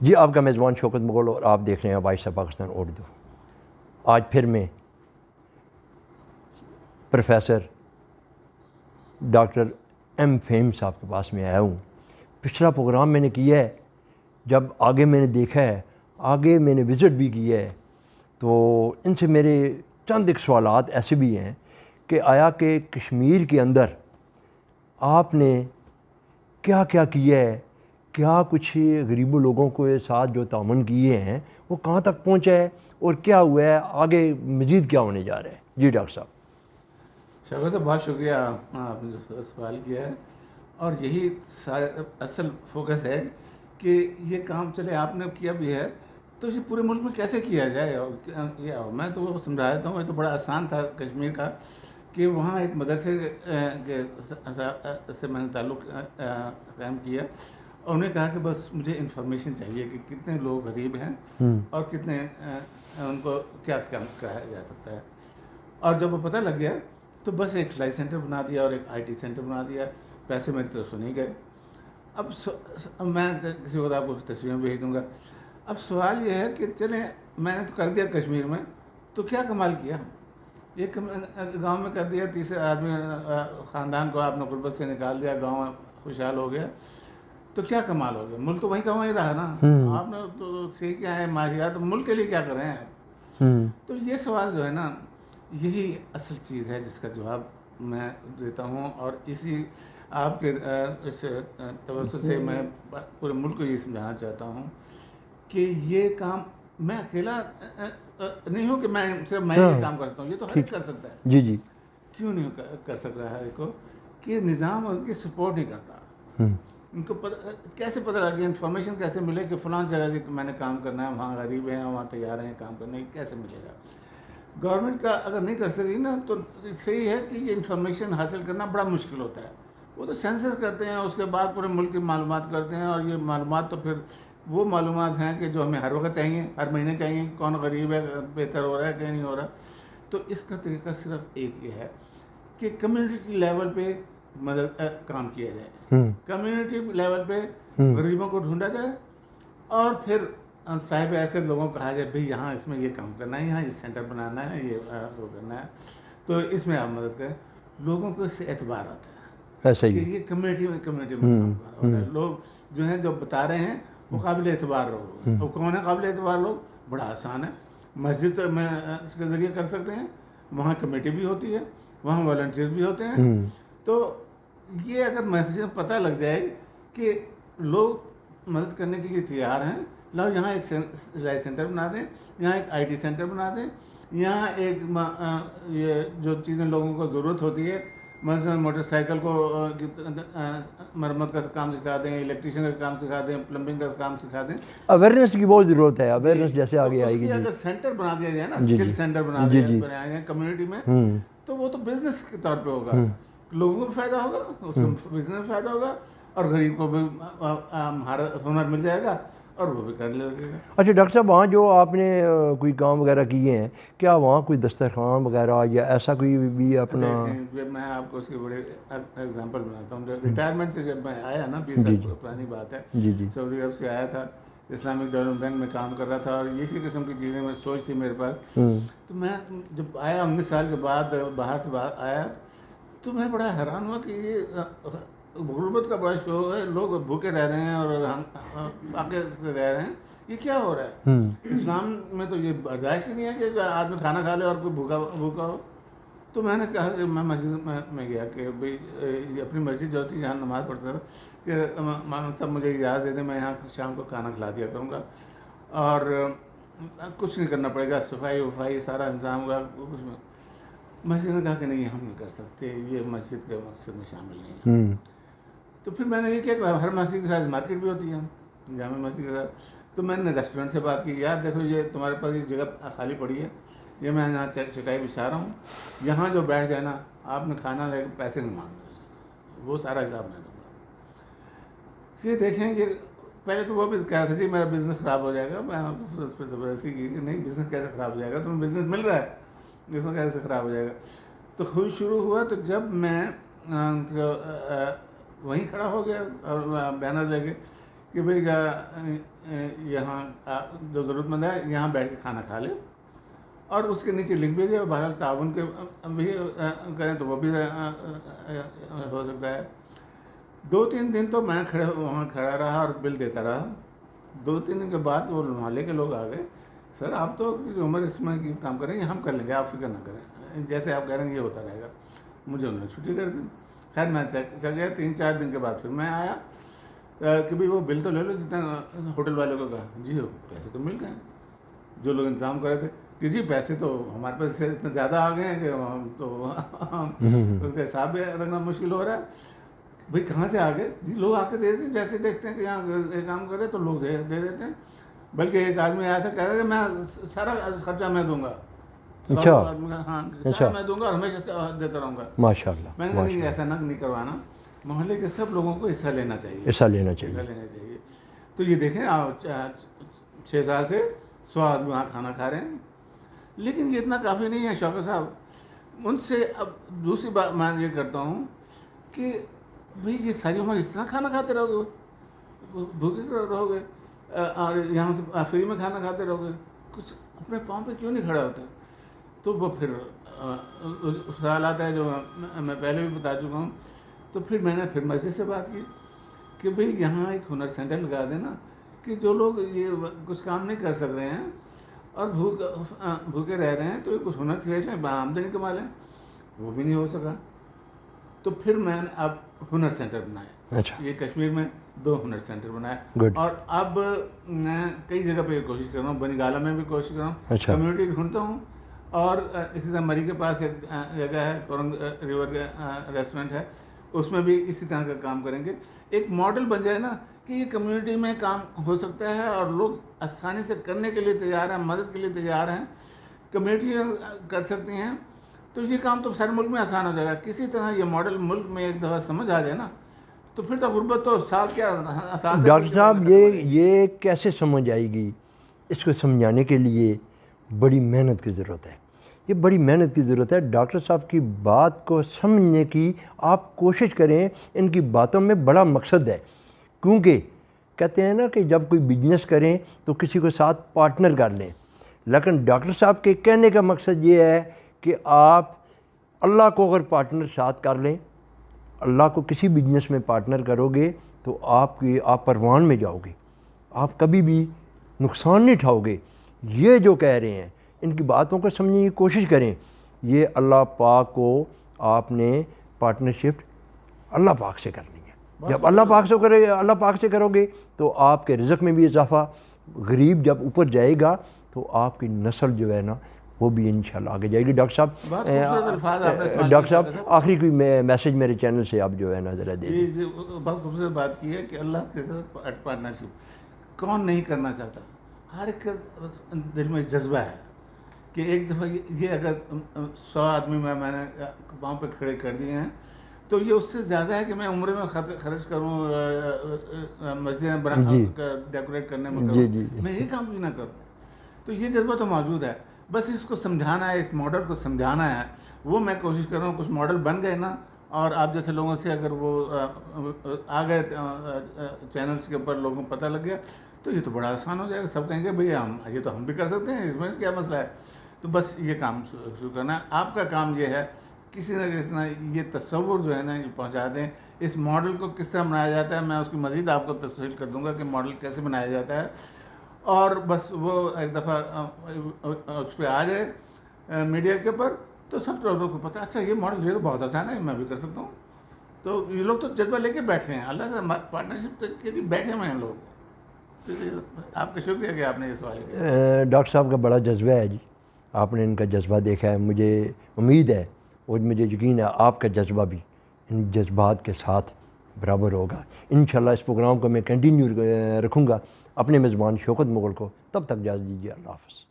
جی آپ کا میزبان شوکت مغل اور آپ دیکھ رہے ہیں وائس آف پاکستان اردو۔ آج پھر میں پروفیسر ڈاکٹر ایم فہیم صاحب کے پاس میں آیا ہوں۔ پچھلا پروگرام میں نے کیا ہے، جب آگے میں نے دیکھا ہے، آگے میں نے وزٹ بھی کیا ہے، تو ان سے میرے چند ایک سوالات ایسے بھی ہیں کہ آیا کہ کشمیر کے اندر آپ نے کیا کیا کیا ہے، کیا کچھ غریبوں لوگوں کے ساتھ جو تعاون کیے ہیں وہ کہاں تک پہنچا ہے اور کیا ہوا ہے، آگے مزید کیا ہونے جا رہا ہے؟ جی ڈاکٹر صاحب۔ شوکت صاحب بہت شکریہ، آپ نے جو سوال کیا ہے، اور یہی اصل فوکس ہے کہ یہ کام چلے آپ نے کیا بھی ہے تو اسے پورے ملک میں کیسے کیا جائے۔ اور میں تو وہ سمجھا دیتا ہوں، یہ تو بڑا آسان تھا کشمیر کا کہ وہاں ایک مدرسے سے میں نے تعلق قائم کیا اور انہیں کہا کہ بس مجھے انفارمیشن چاہیے کہ کتنے لوگ غریب ہیں اور کتنے ان کو کیا کام کہا جا سکتا ہے۔ اور جب وہ پتہ لگ گیا تو بس ایک سلائی سینٹر بنا دیا اور ایک آئی ٹی سینٹر بنا دیا، پیسے میری طرف سے نہیں گئے۔ اب میں کسی وقت آپ کو تصویریں بھیج دوں گا۔ اب سوال یہ ہے کہ چلیں میں نے تو کر دیا کشمیر میں، تو کیا کمال کیا؟ ایک گاؤں میں کر دیا، تیسرے آدمی خاندان کو آپ نے غربت سے نکال دیا، گاؤں خوشحال ہو گیا، تو کیا کمال ہو گیا؟ ملک تو وہیں کا وہیں رہا نا۔ آپ نے تو صحیح کیا ہے معاشیات، ملک کے لیے کیا کر رہے ہیں؟ تو یہ سوال جو ہے نا، یہی اصل چیز ہے جس کا جواب میں دیتا ہوں، اور اسی آپ کے اس توسط سے میں پورے ملک کو یہ سمجھانا چاہتا ہوں کہ یہ کام میں اکیلا نہیں ہوں کہ میں صرف میں یہ کام کرتا ہوں، یہ تو ہر ایک کر سکتا ہے۔ جی جی، کیوں نہیں کر سکتا ہر ایک کو؟ کہ نظام ان کی سپورٹ نہیں کرتا۔ ان کو کیسے پتہ لگے، انفارمیشن کیسے ملے کہ فلاں جگہ میں نے کام کرنا ہے، وہاں غریب ہیں، وہاں تیار ہیں کام کرنے کی، کیسے ملے گا؟ گورنمنٹ کا اگر نہیں کر سکے نا تو صحیح ہے کہ یہ انفارمیشن حاصل کرنا بڑا مشکل ہوتا ہے۔ وہ تو سینسس کرتے ہیں، اس کے بعد پورے ملک کی معلومات کرتے ہیں، اور یہ معلومات تو پھر وہ معلومات ہیں کہ جو ہمیں ہر وقت چاہیے، ہر مہینے چاہیے، کون غریب ہے، بہتر ہو رہا ہے کہ نہیں ہو رہا۔ تو اس کا طریقہ صرف ایک یہ ہے کہ کمیونٹی لیول پہ مدد کام کیا جائے، کمیونٹی لیول پہ غریبوں کو ڈھونڈا جائے، اور پھر صاحب ایسے لوگوں کو کہا جائے بھئی یہاں اس میں یہ کام کرنا ہے، یہاں یہ سینٹر بنانا ہے، یہ وہ کرنا ہے، تو اس میں آپ مدد کریں۔ لوگوں کو اس سے اعتبار آتا ہے کہ یہ کمیونٹی میں کام کر رہا ہے، لوگ جو ہیں جو بتا رہے ہیں وہ قابل اعتبار لوگ ہیں۔ اور کون ہے قابل اعتبار لوگ؟ بڑا آسان ہے، مسجد میں اس کے ذریعے کر سکتے ہیں، وہاں کمیٹی بھی ہوتی ہے، وہاں والنٹیئر بھی ہوتے ہیں۔ تو یہ اگر مسجد میں پتہ لگ جائے کہ لوگ مدد کرنے کے لیے تیار ہیں، لاؤ یہاں ایک سلائی سینٹر بنا دیں، یہاں ایک آئی ٹی سینٹر بنا دیں، یہاں ایک یہ جو چیزیں لوگوں کو ضرورت ہوتی ہے، مثلاً موٹر سائیکل کو مرمت کا کام سکھا دیں، الیکٹریشین کا کام سکھا دیں، پلمبنگ کا کام سکھا دیں۔ اویئرنیس کی بہت ضرورت ہے، اویئرنیس جیسے آگے آئے گی۔ اگر سینٹر بنا دیا جائے نا، اسکل سینٹر بنا دیا جائے کمیونٹی میں، تو وہ تو بزنس کے طور پہ ہوگا، لوگوں کو فائدہ ہوگا، اس کو بزنس میں فائدہ ہوگا، اور غریب کو بھی ہنر مل جائے گا اور وہ بھی کر لے گا۔ اچھا ڈاکٹر صاحب، وہاں جو آپ نے کوئی کام وغیرہ کیے ہیں، کیا وہاں کوئی دسترخوان وغیرہ یا ایسا کوئی بھی اپنا؟ میں آپ کو اس کی بڑے ایگزامپل بناتا ہوں۔ ریٹائرمنٹ سے جب میں آیا نا، 20 سال پرانی بات ہے، سعودی عرب سے آیا تھا، اسلامک ڈیولپمنٹ بینک میں کام کر رہا تھا، اور اسی قسم کی چیزیں میں سوچ تھی میرے پاس۔ تو میں جب آیا 19 سال کے بعد باہر سے آیا، تو میں بڑا حیران ہوا کہ یہ غربت کا بڑا شو ہے، لوگ بھوکے رہ رہے ہیں اور ہم فاقے سے رہ رہے ہیں، یہ کیا ہو رہا ہے؟ اسلام میں تو یہ برداشت ہی نہیں ہے کہ آدمی کھانا کھا لے اور کوئی بھوکا ہو۔ تو میں نے کہا کہ میں مسجد میں گیا کہ بھئی اپنی مسجد جو تھی جہاں نماز پڑھتا تھا، کہ مولانا صاحب مجھے اجازت دے دیں، میں یہاں شام کو کھانا کھلا دیا کروں گا، اور کچھ نہیں کرنا پڑے گا، صفائی وفائی سارا انتظام ہوگا، کچھ نہیں۔ مسجد نے کہا کہ نہیں، ہم نہیں کر سکتے، یہ مسجد کے مقصد میں شامل نہیں ہے۔ تو پھر میں نے یہ کیا کہ ہر مسجد کے ساتھ مارکیٹ بھی ہوتی ہے، جامع مسجد کے ساتھ۔ تو میں نے ریسٹورنٹ سے بات کی، یار دیکھو یہ تمہارے پاس یہ جگہ خالی پڑی ہے، یہ میں یہاں چٹائی بچھا رہا ہوں، یہاں جو بیٹھ جائے نا، آپ نے کھانا لے کے پیسے نہیں مانگنے، وہ سارا حساب میں دوں گا۔ یہ دیکھیں، یہ پہلے تو وہ بھی کہا تھا جی میرا بزنس خراب ہو جائے گا، میں اس پہ زبردستی کی کہ نہیں، بزنس کیسے خراب ہو جائے گا، تمہیں بزنس مل رہا ہے، اس میں کیسے خراب ہو جائے گا۔ تو خود شروع ہوا، تو جب میں وہیں کھڑا ہو گیا اور بیانر لے کے کہ بھئی یہاں جو ضرورت مند ہے یہاں بیٹھ کے کھانا کھا لے، اور اس کے نیچے لکھ بھی دے، بہرحال تعاون کے بھی کریں تو وہ بھی ہو سکتا ہے۔ 2-3 دن تو میں وہاں کھڑا رہا اور بل دیتا رہا۔ 2-3 دن کے بعد وہ محلے کے لوگ آ گئے، سر آپ تو عمر اس میں کی کام کریں گے، ہم کر لیں گے، آپ فکر نہ کریں، جیسے آپ کہہ رہے ہیں یہ ہوتا رہے گا۔ مجھے انہوں نے چھٹی کر دی۔ خیر میں چل گیا۔ 3-4 دن کے بعد پھر میں آیا کہ بھئی وہ بل تو لے لو جتنا ہوٹل والے کو کہا۔ جی پیسے تو مل گئے، جو لوگ انتظام کر رہے تھے کہ جی پیسے تو ہمارے پاس سے اتنے زیادہ آ گئے ہیں کہ ہم تو اس کا حساب بھی رکھنا مشکل ہو رہا ہے۔ بھئی کہاں سے آ گئے؟ جی لوگ آ کے دے دیتے ہیں، جیسے دیکھتے ہیں کہ یہاں کام کرے تو لوگ دے دیتے ہیں۔ بلکہ ایک آدمی آیا تھا کہہ رہا کہ میں سارا خرچہ میں دوں گا، ہاں سارا میں دوں گا اور ہمیشہ دیتا رہوں گا۔ ماشاء اللہ۔ میں نے کہا نہیں ایسا نہیں کروانا، محلے کے سب لوگوں کو حصہ لینا چاہیے، حصہ لینا چاہیے۔ تو یہ دیکھیں آپ 6 سال سے 100 آدمی وہاں کھانا کھا رہے ہیں۔ لیکن یہ اتنا کافی نہیں ہے شوکت صاحب، ان سے اب دوسری بات میں یہ کرتا ہوں کہ بھئی یہ ساری عمر اس طرح کھانا کھاتے رہو گے، بھوکے رہو گے اور یہاں سے فری میں کھانا کھاتے رہو گے، کچھ اپنے پاؤں پہ کیوں نہیں کھڑا ہوتا؟ تو وہ پھر سوال آتا ہے جو میں پہلے بھی بتا چکا ہوں۔ تو پھر میں نے پھر مسجد سے بات کی کہ بھئی یہاں ایک ہنر سینٹر لگا دینا کہ جو لوگ یہ کچھ کام نہیں کر سک رہے ہیں اور بھوکے رہ رہے ہیں تو کچھ ہنر سیکھ لیں، آمدنی کما لیں۔ وہ بھی نہیں ہو سکا۔ تو پھر میں نے اب ہنر سینٹر بنایا۔ اچھا، یہ کشمیر میں 2 ہنر سینٹر بنائے، اور اب میں کئی جگہ پہ کوشش کر رہا ہوں، بنی گالا میں بھی کوشش کر رہا ہوں، کمیونٹی ڈھونڈتا ہوں، اور اسی طرح مری کے پاس ایک جگہ ہے کورنگ ریور ریسٹورینٹ ہے، اس میں بھی اسی طرح کا کام کریں گے۔ ایک ماڈل بن جائے نا کہ یہ کمیونٹی میں کام ہو سکتا ہے اور لوگ آسانی سے کرنے کے لیے تیار ہیں، مدد کے لیے تیار ہیں، کمیونٹیاں کر سکتی ہیں، تو یہ کام تو سارے ملک میں آسان ہو جائے گا۔ کسی طرح یہ ماڈل ملک میں ایک دفعہ سمجھ آ جائے نا تو پھر تو غربت تو سال کیا آسان۔ ڈاکٹر صاحب یہ کیسے سمجھ آئے گی؟ اس کو سمجھانے کے لیے بڑی محنت کی ضرورت ہے، یہ بڑی محنت کی ضرورت ہے۔ ڈاکٹر صاحب کی بات کو سمجھنے کی آپ کوشش کریں، ان کی باتوں میں بڑا مقصد ہے، کیونکہ کہتے ہیں نا کہ جب کوئی بزنس کریں تو کسی کو ساتھ پارٹنر کر لیں، لیکن ڈاکٹر صاحب کے کہنے کا مقصد یہ ہے کہ آپ اللہ کو اگر پارٹنر ساتھ کر لیں، اللہ کو کسی بزنس میں پارٹنر کرو گے تو آپ پروان میں جاؤ گے، آپ کبھی بھی نقصان نہیں اٹھاؤ گے۔ یہ جو کہہ رہے ہیں ان کی باتوں کو سمجھنے کی کوشش کریں۔ یہ اللہ پاک کو آپ نے پارٹنرشپ اللہ پاک سے کرنی ہے۔ جب اللہ پاک سے کرو گے تو آپ کے رزق میں بھی اضافہ، غریب جب اوپر جائے گا تو آپ کی نسل جو ہے نا وہ بھی انشاءاللہ آگے جائے گی۔ ڈاکٹر صاحب آخری کوئی میسیج میرے چینل سے آپ جو ہے نا ذرا دے دیں۔ بہت خوبصورت بات کی ہے کہ اللہ کے ساتھ پارٹنرشپ کون نہیں کرنا چاہتا، ہر ایک دل میں جذبہ ہے کہ ایک دفعہ یہ اگر 100 آدمی میں نے پاؤں پہ کھڑے کر دیے ہیں تو یہ اس سے زیادہ ہے کہ میں عمرے میں خرچ کروں، مسجدیں ڈیکوریٹ کرنے میں کروں، میں یہ کام بھی نہ کروں۔ تو یہ جذبہ تو موجود ہے، بس اس کو سمجھانا ہے، اس ماڈل کو سمجھانا ہے، وہ میں کوشش کر رہا ہوں۔ کچھ ماڈل بن گئے نا، اور آپ جیسے لوگوں سے اگر وہ آ گئے چینلز کے اوپر، لوگوں کو پتہ لگ گیا تو یہ تو بڑا آسان ہو جائے گا۔ سب کہیں گے بھئی یہ تو ہم بھی کر سکتے ہیں، اس میں کیا مسئلہ ہے؟ تو بس یہ کام شروع کرنا ہے۔ آپ کا کام یہ ہے کسی نہ کسی طرح یہ تصور جو ہے نا یہ پہنچا دیں، اس ماڈل کو کس طرح بنایا جاتا ہے۔ میں اس کی مزید آپ کو تفصیل کر دوں گا کہ ماڈل کیسے بنایا جاتا ہے، اور بس وہ ایک دفعہ اس پہ آ جائے میڈیا کے اوپر تو سب لوگوں کو پتہ، اچھا یہ ماڈل یہ تو بہت آسان ہے، میں بھی کر سکتا ہوں۔ تو یہ لوگ تو جذبہ لے کے بیٹھے ہیں، اللہ سے پارٹنرشپ کے لیے بیٹھے ہوئے ہیں لوگ۔ آپ کا شکریہ کہ آپ نے یہ سوال کیا۔ ڈاکٹر صاحب کا بڑا جذبہ ہے جی، آپ نے ان کا جذبہ دیکھا ہے، مجھے امید ہے اور مجھے یقین ہے آپ کا جذبہ بھی ان جذبات کے ساتھ برابر ہوگا۔ انشاءاللہ اس پروگرام کو میں کنٹینیو رکھوں گا اپنے میزبان شوکت مغل کو۔ تب تک اجازت دیجیے، اللہ حافظ۔